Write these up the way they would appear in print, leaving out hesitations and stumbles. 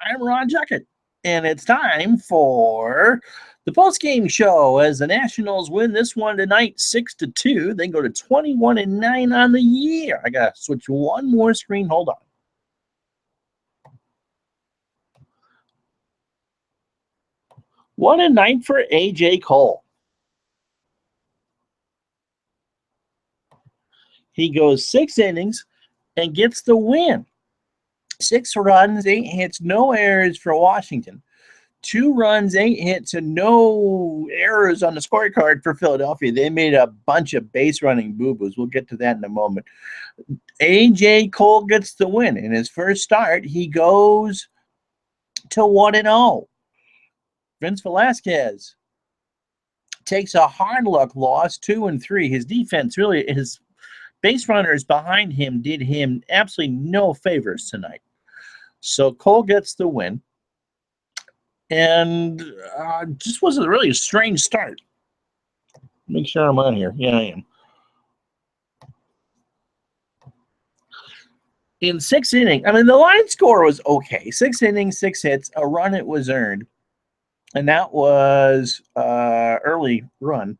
I'm Ron Juckett, and it's time for the postgame show as the Nationals win this one tonight 6-2. They go to 21-9 on the year. I got to switch one more screen. Hold on. One and 9 for A.J. Cole. He goes 6 innings and gets the win. 6 runs, 8 hits, no errors for Washington. 2 runs, 8 hits, and no errors on the scorecard for Philadelphia. They made a bunch of base running boo-boos. We'll get to that in a moment. A.J. Cole gets the win. In his first start, he goes to 1-0. Vince Velasquez takes a hard luck loss, 2-3. His defense really, his base runners behind him did him absolutely no favors tonight. So Cole gets the win. And just was really a strange start. Make sure I'm on here. Yeah, I am. In 6 innings, I mean, the line score was okay. 6 innings, 6 hits, a run it was earned. And that was early run.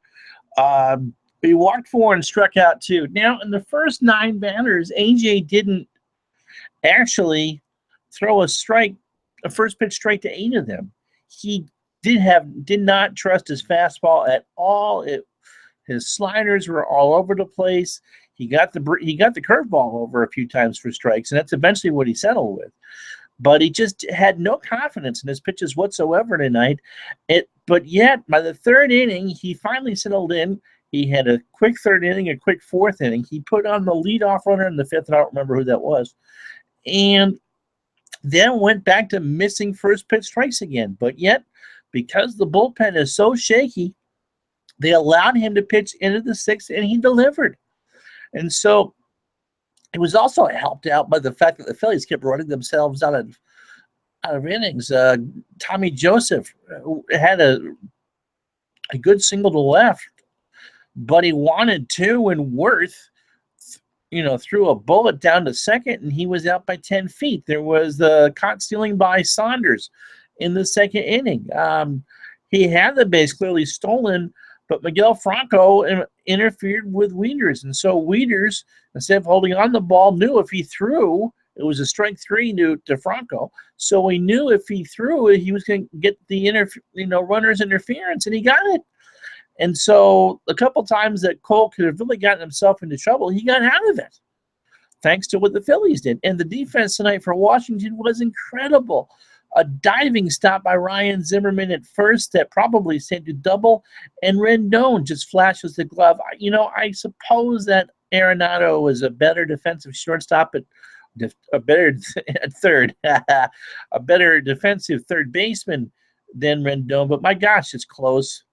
He walked 4 and struck out 2. Now, in the first 9 batters, AJ didn't actually throw a first pitch strike to 8 of them. He did not trust his fastball at all. His sliders were all over the place. He got the curveball over a few times for strikes, and that's eventually what he settled with. But he just had no confidence in his pitches whatsoever tonight. But yet, by the 3rd inning, he finally settled in. He had a quick 3rd inning, a quick 4th inning. He put on the leadoff runner in the 5th, and I don't remember who that was. And then went back to missing first pitch strikes again. But yet, because the bullpen is so shaky, they allowed him to pitch into the 6th, and he delivered. And so it was also helped out by the fact that the Phillies kept running themselves out of innings. Tommy Joseph had a good single to left, but he wanted 2, and Worth threw a bullet down to second, and he was out by 10 feet. There was the caught stealing by Saunders in the 2nd inning. He had the base clearly stolen, but Miguel Franco interfered with Wieters. And so Wieters, instead of holding on the ball, knew if he threw, it was a strike 3 to Franco. So he knew if he threw it, he was going to get the runner's interference, and he got it. And so a couple times that Cole could have really gotten himself into trouble, he got out of it, thanks to what the Phillies did. And the defense tonight for Washington was incredible. A diving stop by Ryan Zimmerman at first that probably sent a double, and Rendon just flashes the glove. I suppose that Arenado was a better defensive shortstop, a better at third, a better defensive third baseman than Rendon. But my gosh, it's close.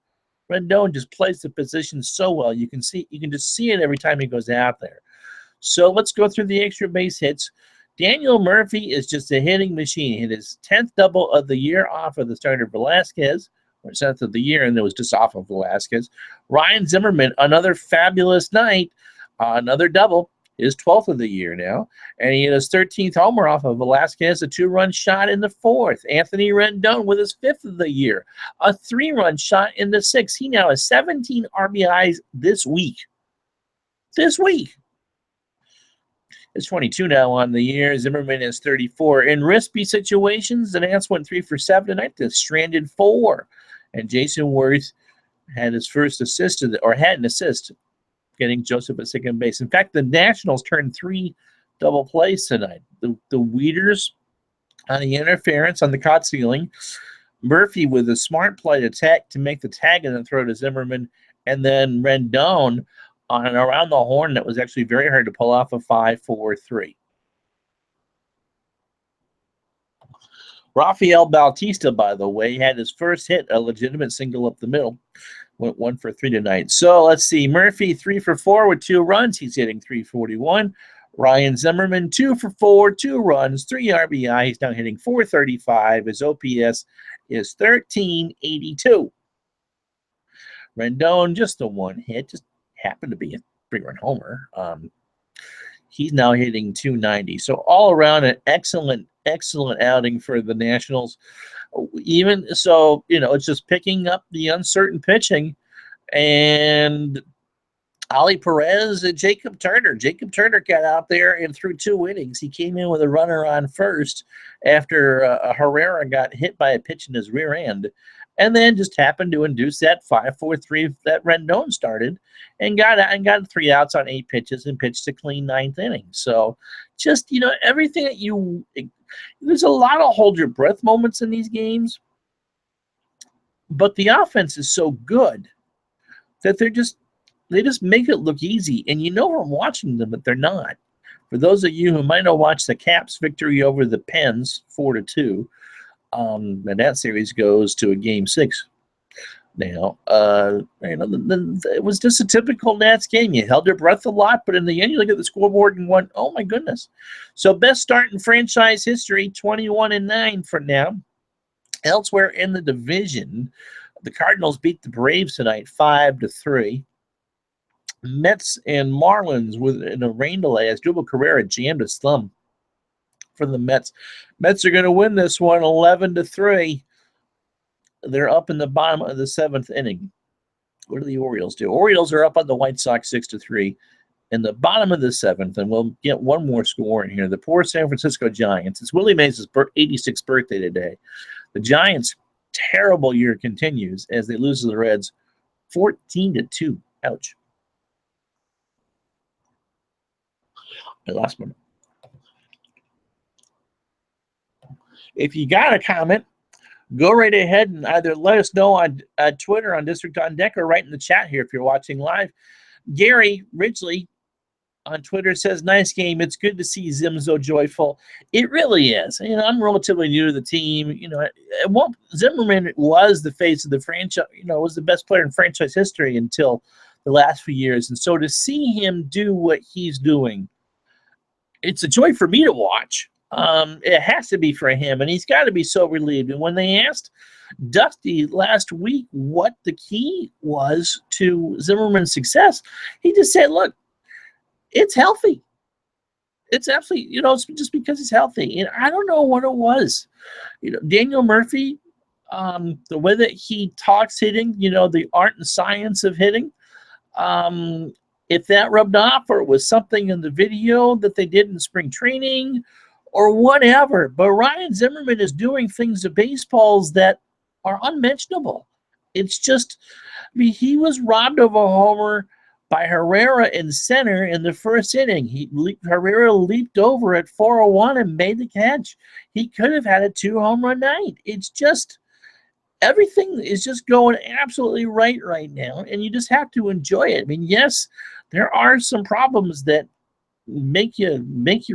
Rendon just plays the position so well. You can just see it every time he goes out there. So let's go through the extra base hits. Daniel Murphy is just a hitting machine. He hit his 10th double of the year off of the starter Velasquez, or 7th of the year, and it was just off of Velasquez. Ryan Zimmerman, another fabulous night, another double, his 12th of the year now, and he hit his 13th homer off of Velasquez, a 2-run shot in the 4th. Anthony Rendon with his 5th of the year, a 3-run shot in the 6th. He now has 17 RBIs this week. It's 22 now on the year. Zimmerman is 34. In risky situations, the Nats went 3 for 7 tonight. They stranded 4. And Jason Worth had his first assist, had an assist, getting Joseph at second base. In fact, the Nationals turned 3 double plays tonight. The Wieters on the interference on the caught stealing. Murphy with a smart play to make the tag and then throw to Zimmerman. And then Rendon on an around the horn that was actually very hard to pull off a 5-4-3. Rafael Bautista, by the way, had his first hit, a legitimate single up the middle. Went 1 for 3 tonight. So let's see. Murphy 3 for 4 with 2 runs. He's hitting .341. Ryan Zimmerman 2 for 4, 2 runs, 3 RBI. He's now hitting .435. His OPS is 1382. Rendon just the 1 hit, just happened to be a 3-run homer. He's now hitting .290. So all around an excellent excellent outing for the Nationals. Even so, it's just picking up the uncertain pitching, and Ali Perez and Jacob Turner. Jacob Turner got out there and threw 2 innings. He came in with a runner on first after Herrera got hit by a pitch in his rear end, and then just happened to induce that 5-4-3 that Rendon started, and got 3 outs on 8 pitches and pitched a clean 9th inning. So, just everything that there's a lot of hold your breath moments in these games, but the offense is so good that they just make it look easy, and from watching them that they're not. For those of you who might not watch the Caps' victory over the Pens 4-2, and that series goes to a Game 6 now. It was just a typical Nats game. You held your breath a lot, but in the end, you look at the scoreboard and went, "Oh my goodness!" So, best start in franchise history, 21-9 for now. Elsewhere in the division, the Cardinals beat the Braves tonight 5-3. Mets and Marlins in a rain delay as Jubal Carrera jammed his thumb for the Mets. Mets are going to win this one 11-3. They're up in the bottom of the 7th inning. What do the Orioles do? Orioles are up on the White Sox 6-3 in the bottom of the 7th, and we'll get one more score in here. The poor San Francisco Giants. It's Willie Mays' 86th birthday today. The Giants' terrible year continues as they lose to the Reds 14-2. Ouch. I lost my. If you got a comment, go right ahead and either let us know on Twitter on District on Deck or right in the chat here if you're watching live. Gary Ridgely on Twitter says, "Nice game. It's good to see Zim so joyful." It really is. I'm relatively new to the team. Zimmerman was the face of the franchise. Was the best player in franchise history until the last few years, and so to see him do what he's doing, it's a joy for me to watch. It has to be for him, and he's got to be so relieved. And when they asked Dusty last week what the key was to Zimmerman's success, he just said, "Look, it's healthy. It's absolutely, it's just because he's healthy." And I don't know what it was. Daniel Murphy, the way that he talks hitting, the art and science of hitting, if that rubbed off or it was something in the video that they did in spring training or whatever. But Ryan Zimmerman is doing things to baseballs that are unmentionable. It's just, he was robbed of a homer by Herrera in center in the first inning. Herrera leaped over at 401 and made the catch. He could have had a 2-home run night. It's just, everything is just going absolutely right now, and you just have to enjoy it. Yes, there are some problems that make you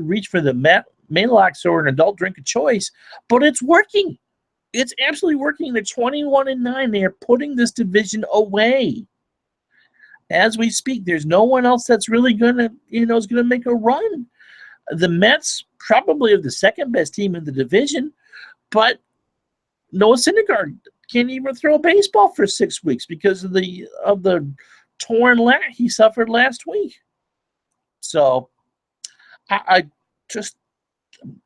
reach for the Maalox or an adult drink of choice, but it's working. It's absolutely working. They're 21-9. They are putting this division away. As we speak, there's no one else that's really gonna make a run. The Mets probably are the second best team in the division, but Noah Syndergaard can't even throw a baseball for 6 weeks because of the torn lat he suffered last week. So I'm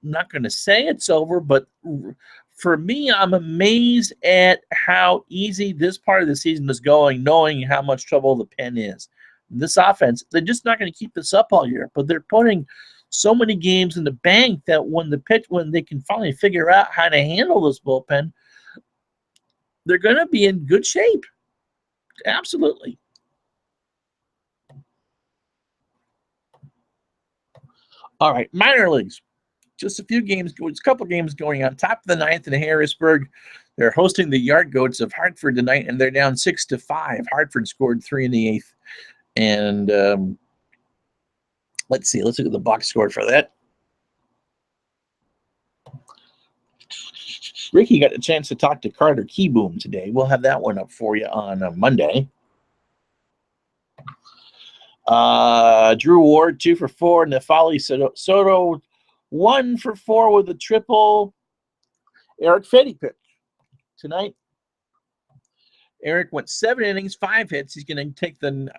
not going to say it's over, but for me, I'm amazed at how easy this part of the season is going, knowing how much trouble the pen is. This offense, they're just not going to keep this up all year, but they're putting so many games in the bank that when they can finally figure out how to handle this bullpen, they're going to be in good shape. Absolutely. All right, minor leagues. Just a couple games going on. Top of the 9th in Harrisburg. They're hosting the Yard Goats of Hartford tonight, and they're down 6-5. Hartford scored 3 in the 8th. And let's see. Let's look at the box score for that. Ricky got a chance to talk to Carter Keyboom today. We'll have that one up for you on Monday. Drew Ward, 2 for 4. Nefali Soto, 1 for 4 with a triple. Eric Fetty pitched tonight. Eric went 7 innings, 5 hits. He's going to take the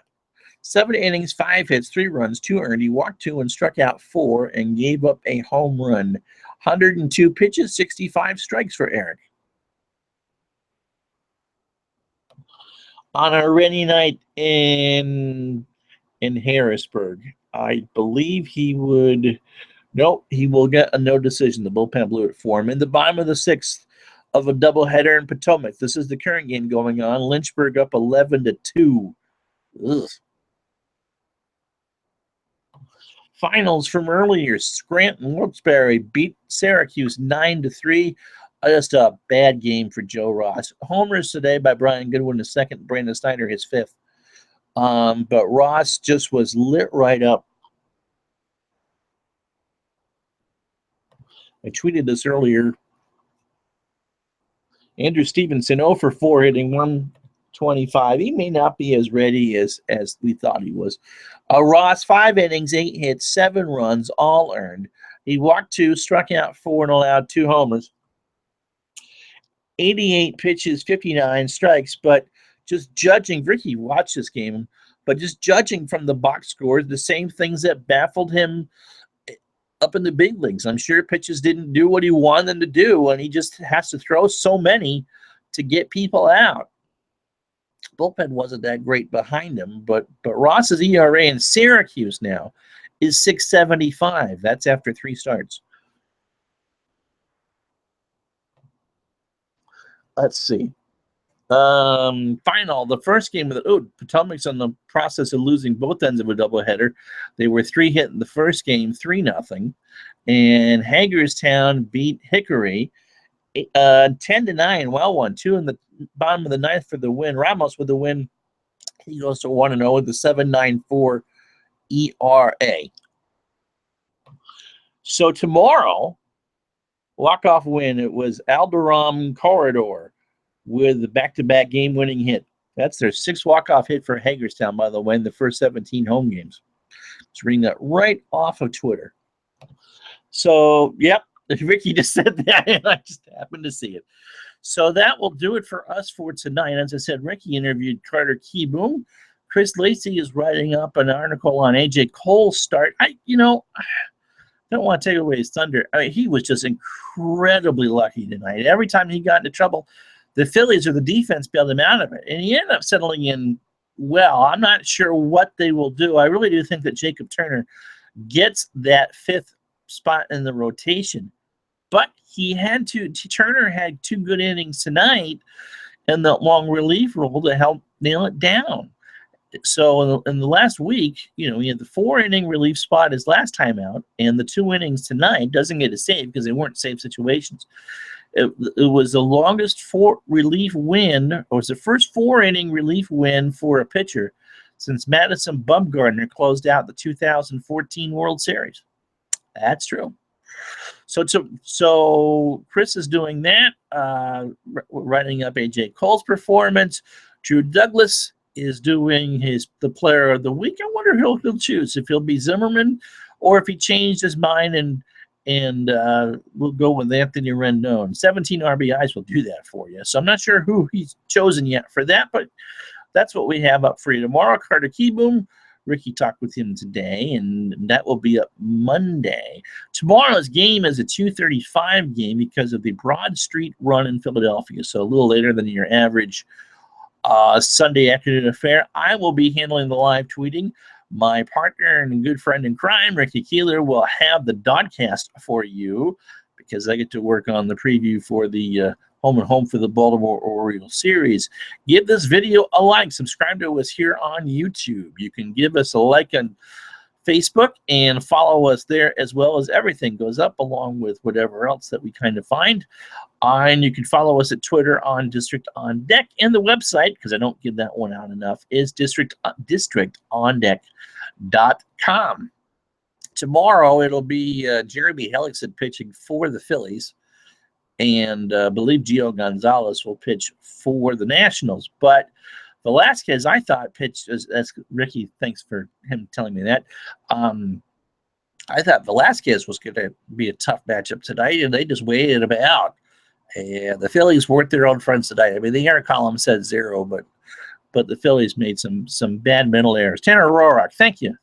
7 innings, 5 hits, 3 runs, 2 earned. He walked 2 and struck out 4 and gave up a home run. 102 pitches, 65 strikes for Eric. On a rainy night in Harrisburg, I believe he would. Nope, he will get a no decision. The bullpen blew it for him. In the bottom of the sixth of a doubleheader in Potomac. This is the current game going on. Lynchburg up 11-2. Ugh. Finals from earlier. Scranton Wilkes-Barre beat Syracuse 9-3. Just a bad game for Joe Ross. Homers today by Brian Goodwin, the second. Brandon Snyder, his fifth. But Ross just was lit right up. I tweeted this earlier. Andrew Stevenson 0 for 4, hitting 125. He may not be as ready as we thought he was. Ross, 5 innings, 8 hits, 7 runs, all earned. He walked 2, struck out 4, and allowed 2 homers. 88 pitches, 59 strikes. But just judging, Ricky watched this game, but just judging from the box scores, the same things that baffled him up in the big leagues. I'm sure pitches didn't do what he wanted them to do, and he just has to throw so many to get people out. Bullpen wasn't that great behind him, but Ross's ERA in Syracuse now is 6.75. That's after 3 starts. Let's see. Final, the first game of the Potomac's on the process of losing both ends of a doubleheader. They were 3 hit in the first game, 3-0, and Hagerstown beat Hickory 10-9. Well won. 2 in the bottom of the ninth for the win. Ramos with the win. He goes to 1-0 with the 7.94 ERA. So tomorrow, walk-off win. It was Alderam Corridor with the back-to-back game-winning hit. That's their 6th walk-off hit for Hagerstown, by the way, in the first 17 home games. Just reading that right off of Twitter. So, yep, Ricky just said that, and I just happened to see it. So that will do it for us for tonight. As I said, Ricky interviewed Carter Keyboom. Chris Lacey is writing up an article on A.J. Cole's start. I don't want to take away his thunder. I mean, he was just incredibly lucky tonight. Every time he got into trouble, the Phillies or the defense bailed him out of it. And he ended up settling in well. I'm not sure what they will do. I really do think that Jacob Turner gets that 5th spot in the rotation. But Turner had 2 good innings tonight in the long relief role to help nail it down. So in the last week, he had the 4-inning relief spot his last time out, and the 2 innings tonight. Doesn't get a save because they weren't save situations. It was the longest relief win, or it was the first 4-inning relief win for a pitcher since Madison Bumgarner closed out the 2014 World Series. That's true. So Chris is doing that, writing up A.J. Cole's performance. Drew Douglas is doing the player of the week. I wonder who he'll choose, if he'll be Zimmerman or if he changed his mind and we'll go with Anthony Rendon. 17 RBIs will do that for you. So I'm not sure who he's chosen yet for that, but that's what we have up for you tomorrow. Carter Keyboom, Ricky talked with him today, and that will be up Monday. Tomorrow's game is a 2:35 game because of the Broad Street run in Philadelphia, so a little later than your average Sunday afternoon affair. I will be handling the live tweeting. My partner and good friend in crime, Ricky Keeler, will have the DoDCast for you because I get to work on the preview for the Home and Home for the Baltimore Orioles series. Give this video a like. Subscribe to us here on YouTube. You can give us a like on Facebook and follow us there, as well as everything goes up along with whatever else that we kind of find. And you can follow us at Twitter on District on Deck, and the website, because I don't give that one out enough, is districtondeck.com. Tomorrow it'll be Jeremy Hellickson pitching for the Phillies, and I believe Gio Gonzalez will pitch for the Nationals. But Velasquez, I thought, pitched, as Ricky, thanks for him telling me that. I thought Velasquez was going to be a tough matchup tonight, and they just waited him out. And the Phillies weren't their own friends tonight. I mean, the error column said 0, but the Phillies made some bad mental errors. Tanner Roark, thank you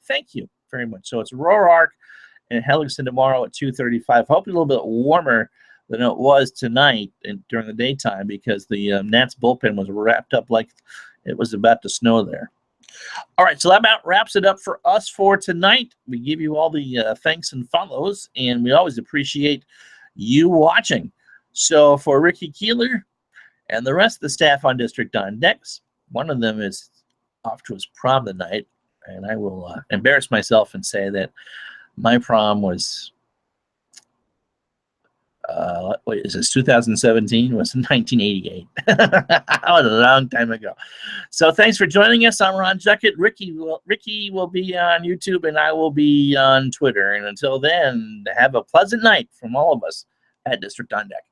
very much. So it's Roark in Hellingston tomorrow at 2:35. Hopefully a little bit warmer than it was tonight during the daytime, because the Nats bullpen was wrapped up like it was about to snow there. All right, so that about wraps it up for us for tonight. We give you all the thanks and follows, and we always appreciate you watching. So for Ricky Keeler and the rest of the staff on District on Decks, one of them is off to his prom tonight, and I will embarrass myself and say that my prom was, what is this, 2017? Was 1988. That was a long time ago. So thanks for joining us. I'm Ron Juckett. Ricky will be on YouTube, and I will be on Twitter. And until then, have a pleasant night from all of us at District on Deck.